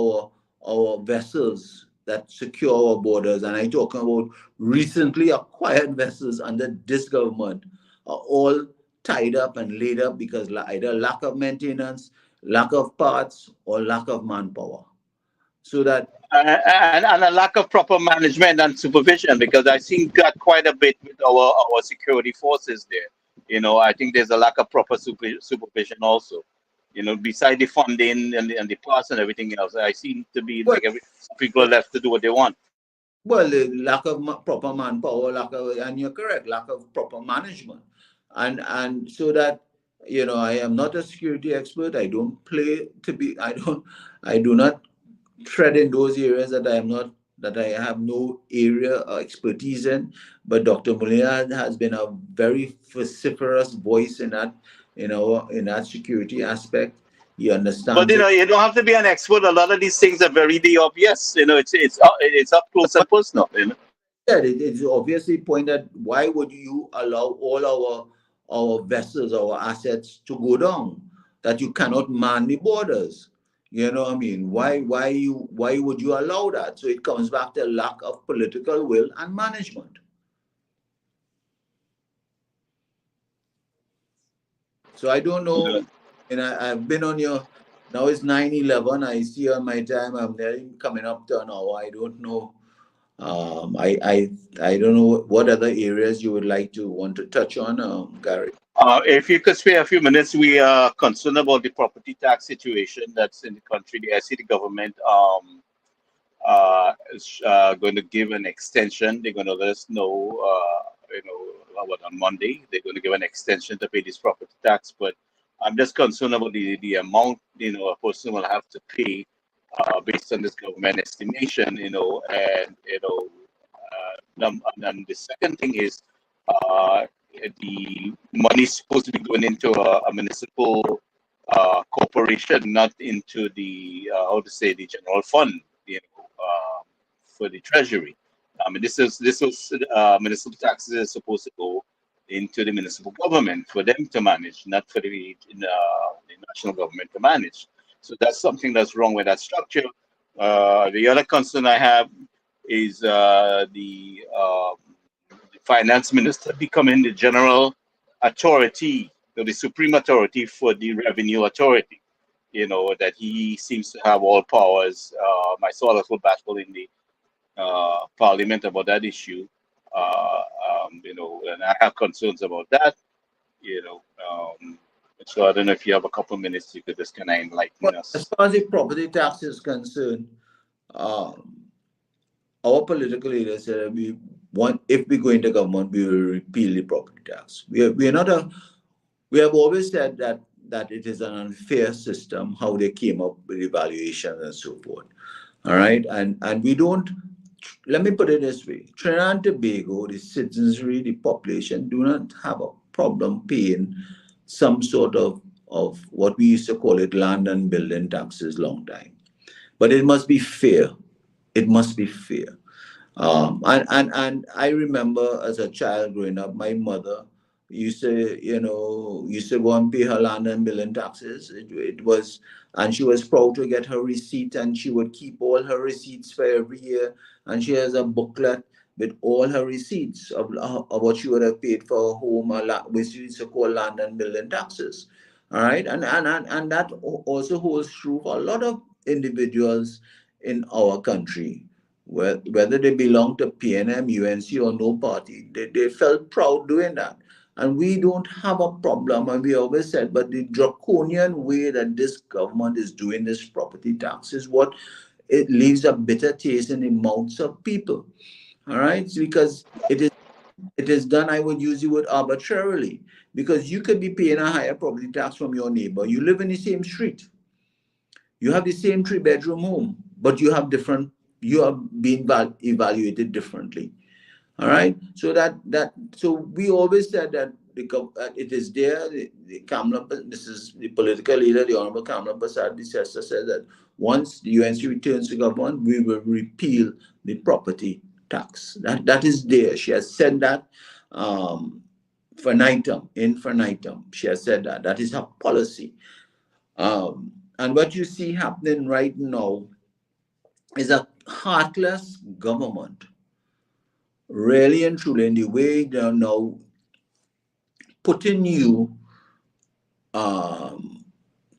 our vessels that secure our borders, and I'm talking about recently acquired vessels under this government, are all tied up and laid up because either lack of maintenance, lack of parts, or lack of manpower. So that And a lack of proper management and supervision, because I think that quite a bit with our security forces there. I think there's a lack of proper supervision also. Beside the funding and the parts and everything else, I seem to be well, like people are left to do what they want. well, the lack of proper manpower, and you're correct, lack of proper management, and so that I am not a security expert. I don't play to be. I do not tread in those areas that I have no area or expertise in. But Dr. Molina has been a very vociferous voice in that security aspect. He But understands it. you don't have to be an expert. A lot of these things are very obvious. It's up close and personal. Yeah, it's obviously pointed. Why would you allow all our vessels, our assets to go down? That you cannot man the borders. You know what I mean? Why would you allow that? So it comes back to lack of political will and management. So I don't know. And I've been on your now it's 9/11. I see on my time I'm nearly coming up to an hour. I don't know. I don't know what other areas you would like to want to touch on, Gary. If you could spare a few minutes, we are concerned about the property tax situation that's in the country. I see the government is going to give an extension. They're going to let us know, on Monday. They're going to give an extension to pay this property tax. But I'm just concerned about the amount, a person will have to pay based on this government estimation, and the second thing is the money is supposed to be going into a municipal corporation, not into the the general fund, for the treasury. I mean, this was municipal taxes is supposed to go into the municipal government for them to manage, not for the national government to manage. So that's something that's wrong with that structure. The other concern I have is the finance minister becoming the general authority, the supreme authority for the revenue authority. That he seems to have all powers. I saw a little battle in the parliament about that issue. And I have concerns about that. You know, so I don't know if you have a couple of minutes, you could just kind of But enlighten as us. far as the property tax is concerned, um, our political leaders said we want, if we go into government, we will repeal the property tax. We are not a. We have always said that it is an unfair system how they came up with evaluation and so forth. All right, and we don't. Let me put it this way: Trinidad and Tobago, the citizenry, the population, do not have a problem paying some sort of what we used to call it land and building taxes long time. But it must be fair. It must be fair. And I remember as a child growing up, my mother used to go and pay her land and building taxes. It was, and she was proud to get her receipt, and she would keep all her receipts for every year. And she has a booklet with all her receipts of what she would have paid for her home, which we used to call land and building taxes. All right, and that also holds true for a lot of individuals in our country, whether they belong to PNM, UNC, or no party, they felt proud doing that. And we don't have a problem, and we always said, but the draconian way that this government is doing this property tax is what it leaves a bitter taste in the mouths of people. All right, because it is done, I would use the word arbitrarily, because you could be paying a higher property tax from your neighbor. You live in the same street. You have the same three-bedroom home, but you are being evaluated differently. All right. So we always said that it is there. This is the political leader, the Honorable Kamla Prasad Bisesta, said that once the UNC returns to government, we will repeal the property tax. That is there. She has said that infinitum. She has said that. That is her policy. And what you see happening right now is heartless government, really and truly, in the way they're now putting you um,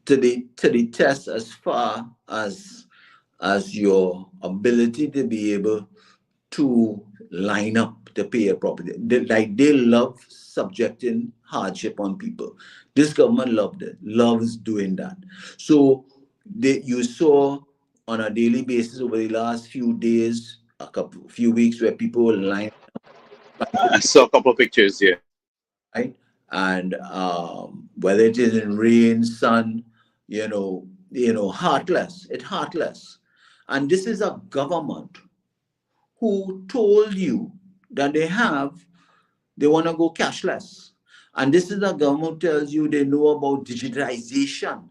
to the test as far as your ability to be able to line up to pay a property. They love subjecting hardship on people. This government loved it, loves doing that. So you saw on a daily basis over the last few days, few weeks, where people were lining trying to I pay, saw a couple of pictures. Yeah. right? And whether it is in rain, sun, heartless. It's heartless. And this is a government who told you that they want to go cashless. And this is the government who tells you they know about digitization,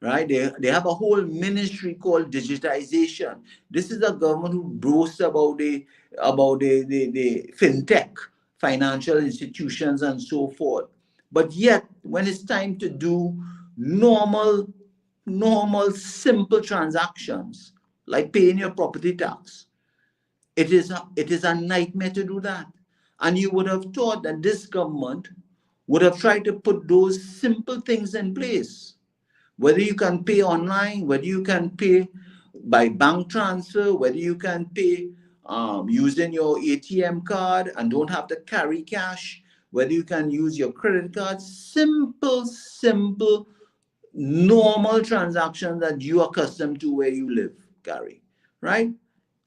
right? They have a whole ministry called digitization. This is a government who boasts about the fintech, financial institutions, and so forth. But yet, when it's time to do normal, simple transactions like paying your property tax, it is a nightmare to do that. And you would have thought that this government would have tried to put those simple things in place. Whether you can pay online, whether you can pay by bank transfer, whether you can pay using your ATM card and don't have to carry cash, whether you can use your credit card, simple, normal transactions that you are accustomed to where you live, Gary, right?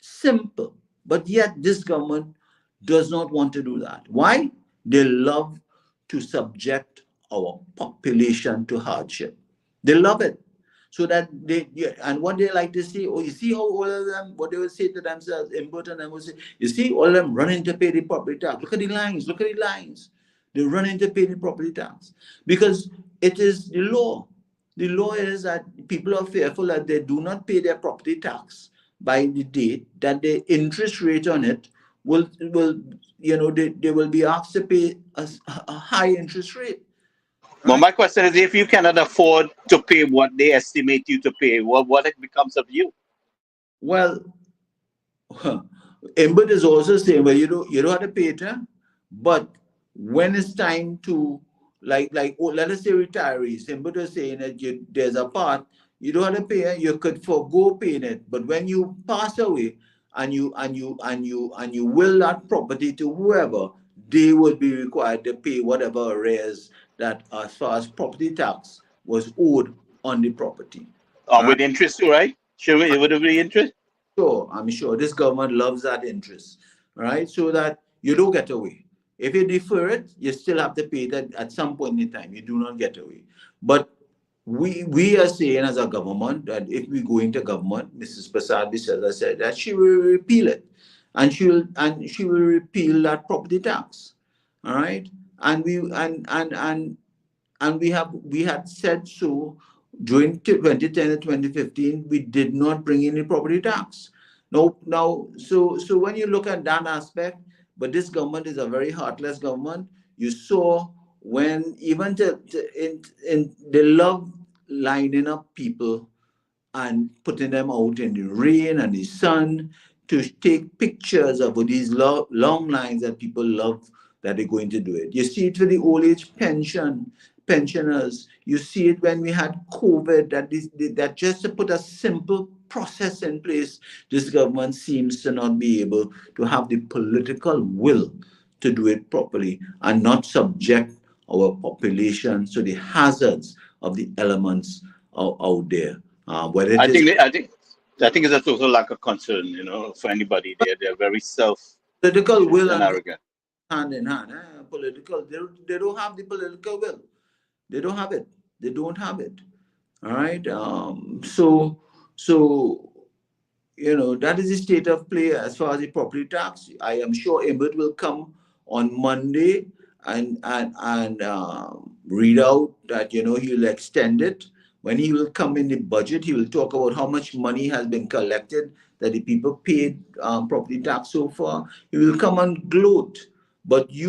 Simple. But yet this government does not want to do that. Why? They love to subject our population to hardship. They love it. So that and what they like to say, oh, you see how all of them, what they will say to themselves, important, and will say, you see, all of them running to pay the property tax. Look at the lines, look at the lines. They run in to pay the property tax because it is the law. The law is that people are fearful that they do not pay their property tax by the date that the interest rate on it will they will be asked to pay a high interest rate, Well, right? my question is, if you cannot afford to pay what they estimate you to pay, what it becomes of you? Well, Embed is also saying, well, you don't have to pay it, huh? But when it's time to let us say retirees, Embed is saying that there's a part you don't have to pay it, you could forego paying it, but when you pass away and you will that property to whoever, they will be required to pay whatever arrears that as far as property tax was owed on the property. All right. With interest too, right? Should we, would it be interest? Sure, I'm sure this government loves that interest, right? So that you don't get away. If you defer it, you still have to pay that at some point in time. You do not get away. But we are saying as a government that if we go into government, Mrs. Prasad Bisela said that she will repeal it, and she will repeal that property tax. All right, and we had said so during 2010 and 2015. We did not bring in the property tax. No, now, so when you look at that aspect, but this government is a very heartless government. You saw when even in they love lining up people and putting them out in the rain and the sun to take pictures of these long lines that people love that they're going to do it. You see it for the old age pensioners. You see it when we had COVID, that just to put a simple process in place, this government seems to not be able to have the political will to do it properly and not subject our population to the hazards of the elements out there. Whether it I is think I think it's a total lack of concern, for anybody. They're very political selfish will and and arrogant. hand in hand. Political, they don't have the political will. They don't have it. They don't have it. All right. So that is the state of play as far as the property tax. I am sure Imbert will come on Monday and read out that he'll extend it. When he will come in the budget, he will talk about how much money has been collected that the people paid property tax so far. He will come and gloat, but they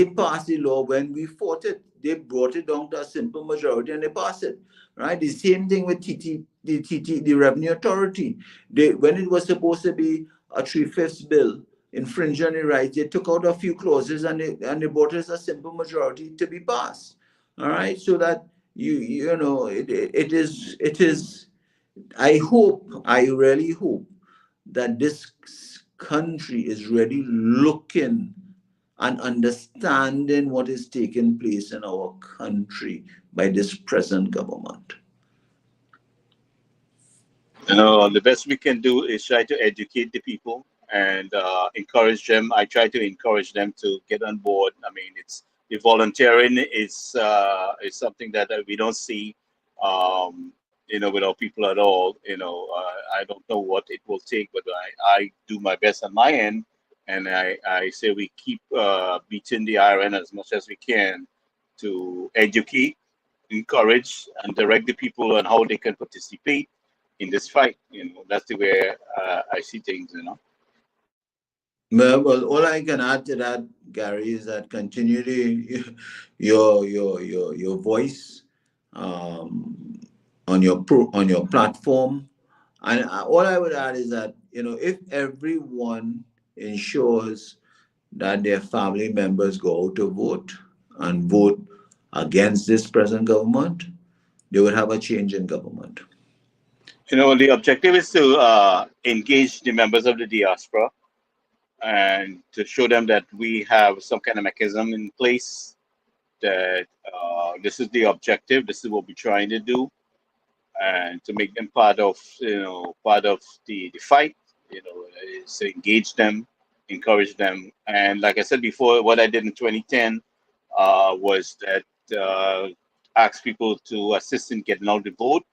passed the law when we fought it. they brought it down to a simple majority and they passed it. Right? The same thing with the Revenue Authority. When it was supposed to be a 3/5 bill infringing the rights, they took out a few clauses and they brought it as a simple majority to be passed. All right, so that you know it is. I really hope that this country is really looking and understanding what is taking place in our country by this present government. The best we can do is try to educate the people and encourage them. I try to encourage them to get on board. I mean, it's the volunteering is something that we don't see, with our people at all. I don't know what it will take, but I do my best on my end, and I say we keep beating the iron as much as we can to educate, encourage, and direct the people on how they can participate in this fight. That's the way I see things. Well, all I can add to that, Gary, is that continue your voice on your platform, and all I would add is that if everyone ensures that their family members go out to vote and vote against this present government, they would have a change in government. The objective is to engage the members of the diaspora and to show them that we have some kind of mechanism in place, that this is the objective, this is what we're trying to do, and to make them part of the fight. Is to engage them, encourage them, and like I said before, what I did in 2010 was that ask people to assist in getting out the vote.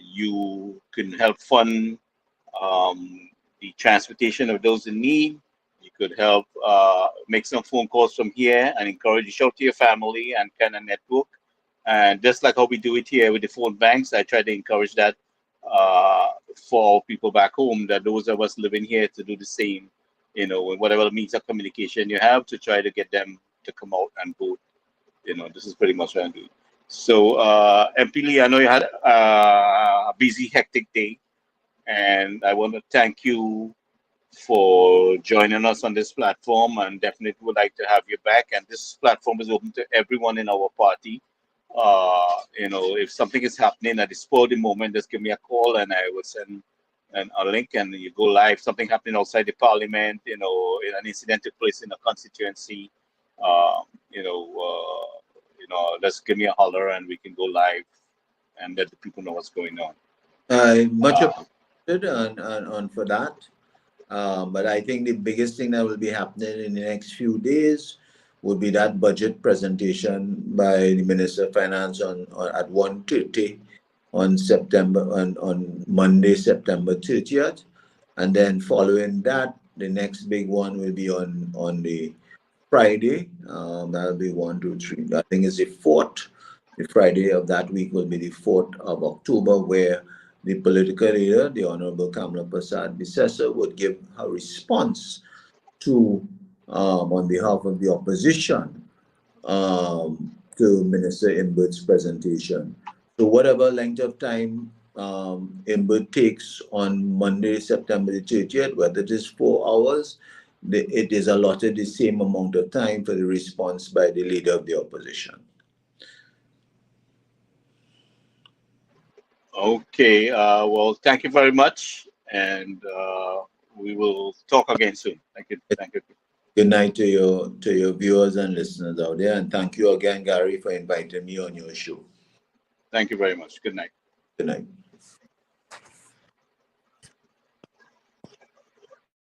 You can help fund the transportation of those in need. You could help make some phone calls from here and encourage you, shout to your family and kind of network. And just like how we do it here with the phone banks, I try to encourage that for people back home, that those of us living here to do the same, whatever means of communication you have, to try to get them to come out and vote. This is pretty much what I'm doing. So, MP Lee, I know you had a busy, hectic day, and I want to thank you for joining us on this platform, and definitely would like to have you back. And this platform is open to everyone in our party. If something is happening at the spur of the moment, just give me a call and I will send a link and you go live. Something happening outside the parliament, in an incident took place in a constituency, just give me a holler and we can go live and let the people know what's going on. Much appreciated on for that. But I think the biggest thing that will be happening in the next few days would be that budget presentation by the Minister of Finance at 1:30 on Monday, September 30th. And then following that, the next big one will be on the Friday. That'll be 1, 2, 3. I think it's the 4th. The Friday of that week will be the 4th of October, where the political leader, the Honorable Kamala Prasad Bissessa, would give her response to, on behalf of the opposition, to Minister Imbert's presentation. So whatever length of time Imbert takes on Monday, September the 30th, whether it is 4 hours, it is allotted the same amount of time for the response by the leader of the opposition. Okay, well, thank you very much, and we will talk again soon. Thank you. Thank you. Good night to your viewers and listeners out there, and thank you again, Gary, for inviting me on your show. Thank you very much. Good night. Good night.